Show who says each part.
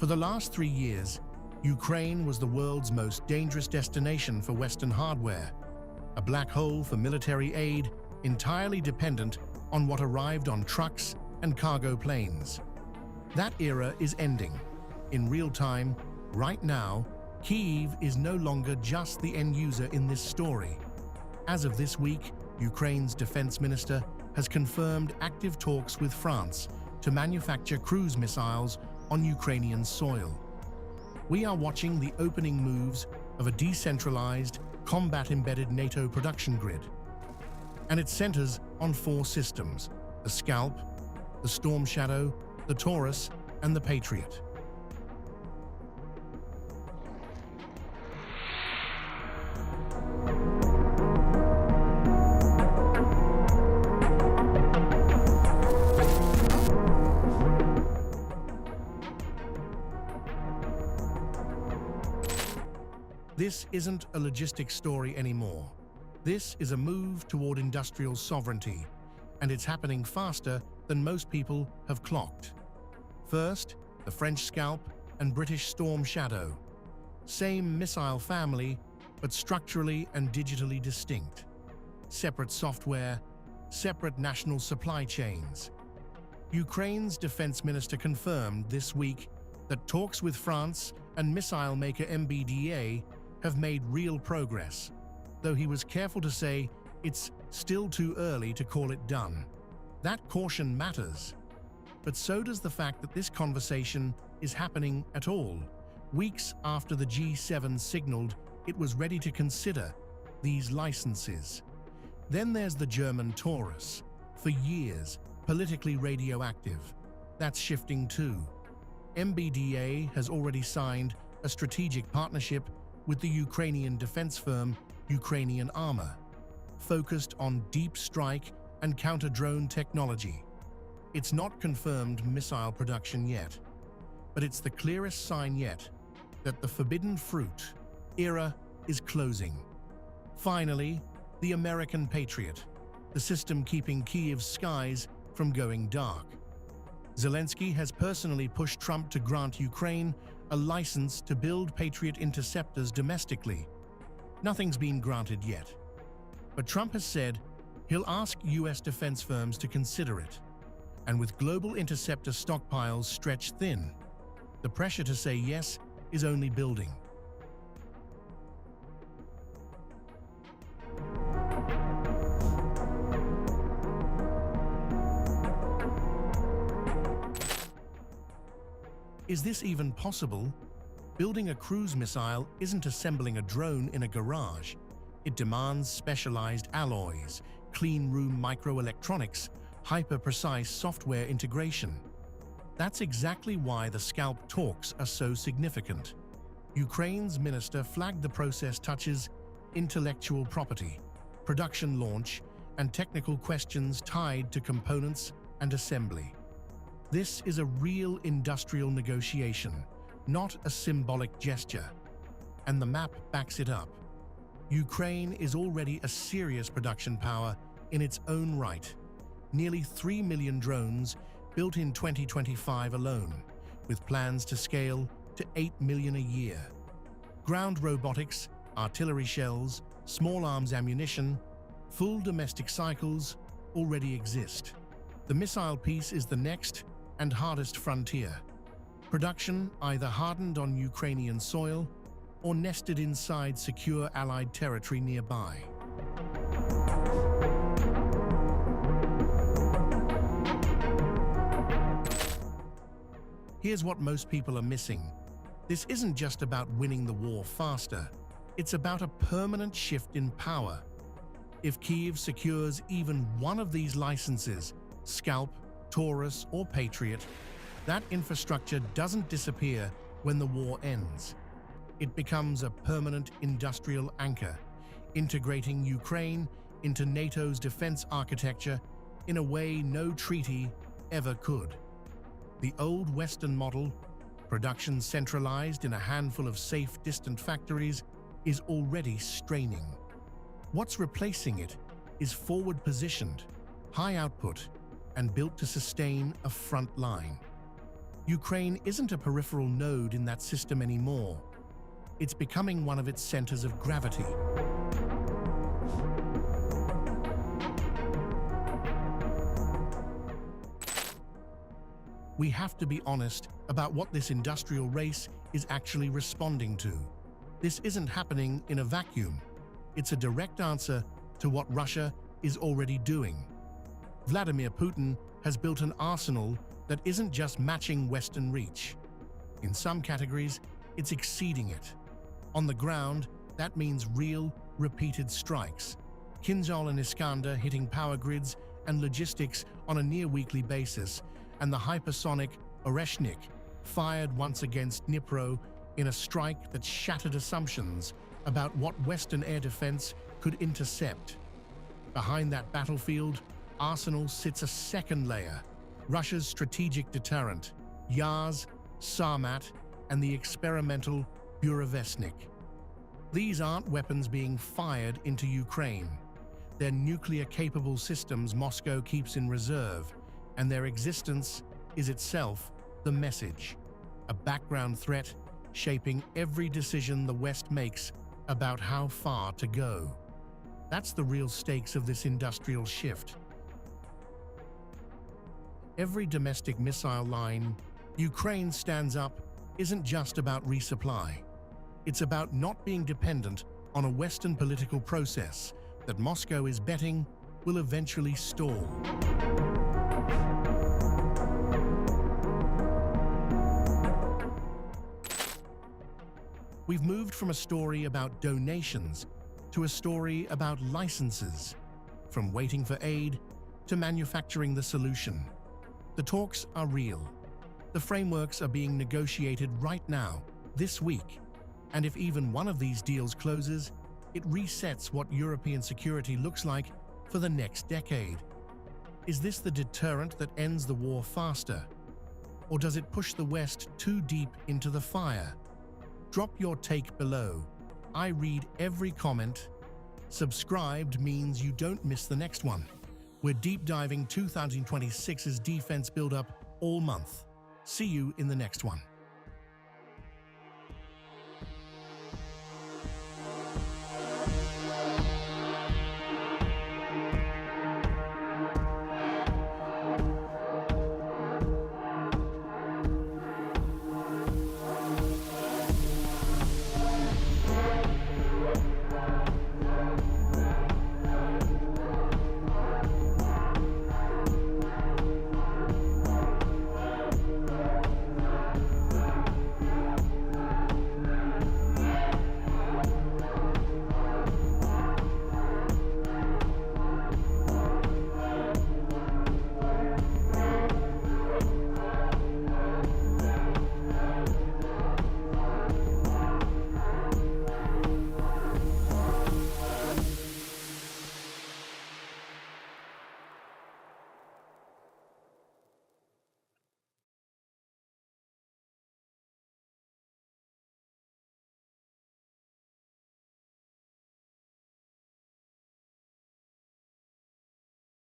Speaker 1: For the last 3 years, Ukraine was the world's most dangerous destination for Western hardware, a black hole for military aid entirely dependent on what arrived on trucks and cargo planes. That era is ending. In real time, right now, Kyiv is no longer just the end user in this story. As of this week, Ukraine's defense minister has confirmed active talks with France to manufacture cruise missiles on Ukrainian soil. We are watching the opening moves of a decentralized, combat-embedded NATO production grid. And it centers on 4 systems: the SCALP, the Storm Shadow, the Taurus, and the Patriot. This isn't a logistics story anymore. This is a move toward industrial sovereignty, and it's happening faster than most people have clocked. First, the French SCALP and British Storm Shadow. Same missile family, but structurally and digitally distinct. Separate software, separate national supply chains. Ukraine's defense minister confirmed this week that talks with France and missile maker MBDA have made real progress, though he was careful to say it's still too early to call it done. That caution matters, but so does the fact that this conversation is happening at all, weeks after the G7 signaled it was ready to consider these licenses. Then there's the German Taurus, for years politically radioactive. That's shifting too. MBDA has already signed a strategic partnership with the Ukrainian defense firm Ukrainian Armor, focused on deep strike and counter-drone technology. It's not confirmed missile production yet, but it's the clearest sign yet that the forbidden fruit era is closing. Finally, the American Patriot, the system keeping Kyiv's skies from going dark. Zelensky has personally pushed Trump to grant Ukraine a license to build Patriot interceptors domestically. Nothing's been granted yet, but Trump has said he'll ask US defense firms to consider it. And with global interceptor stockpiles stretched thin, the pressure to say yes is only building. Is this even possible? Building a cruise missile isn't assembling a drone in a garage. It demands specialized alloys, clean room microelectronics, hyper-precise software integration. That's exactly why the SCALP talks are so significant. Ukraine's minister flagged the process touches intellectual property, production launch, and technical questions tied to components and assembly. This is a real industrial negotiation, not a symbolic gesture, and the map backs it up. Ukraine is already a serious production power in its own right. Nearly 3 million drones built in 2025 alone, with plans to scale to 8 million a year. Ground robotics, artillery shells, small arms ammunition, full domestic cycles already exist. The missile piece is the next and hardest frontier. Production either hardened on Ukrainian soil or nested inside secure Allied territory nearby. Here's what most people are missing. This isn't just about winning the war faster. It's about a permanent shift in power. If Kyiv secures even one of these licenses, SCALP, Taurus, or Patriot, that infrastructure doesn't disappear when the war ends. It becomes a permanent industrial anchor, integrating Ukraine into NATO's defense architecture in a way no treaty ever could. The old Western model, production centralized in a handful of safe, distant factories, is already straining. What's replacing it is forward-positioned, high output, and built to sustain a front line. Ukraine isn't a peripheral node in that system anymore. It's becoming one of its centers of gravity. We have to be honest about what this industrial race is actually responding to. This isn't happening in a vacuum. It's a direct answer to what Russia is already doing. Vladimir Putin has built an arsenal that isn't just matching Western reach. In some categories, it's exceeding it. On the ground, that means real, repeated strikes. Kinzhal and Iskander hitting power grids and logistics on a near-weekly basis, and the hypersonic Oreshnik fired once against Dnipro in a strike that shattered assumptions about what Western air defense could intercept. Behind that battlefield arsenal sits a second layer, Russia's strategic deterrent, Yars, Sarmat, and the experimental Burevestnik. These aren't weapons being fired into Ukraine. They're nuclear-capable systems Moscow keeps in reserve, and their existence is itself the message, a background threat shaping every decision the West makes about how far to go. That's the real stakes of this industrial shift. Every domestic missile line Ukraine stands up isn't just about resupply. It's about not being dependent on a Western political process that Moscow is betting will eventually stall. We've moved from a story about donations to a story about licenses, from waiting for aid to manufacturing the solution. The talks are real. The frameworks are being negotiated right now, this week. And if even one of these deals closes, it resets what European security looks like for the next decade. Is this the deterrent that ends the war faster? Or does it push the West too deep into the fire? Drop your take below. I read every comment. Subscribed means you don't miss the next one. We're deep diving 2026's defense buildup all month. See you in the next one.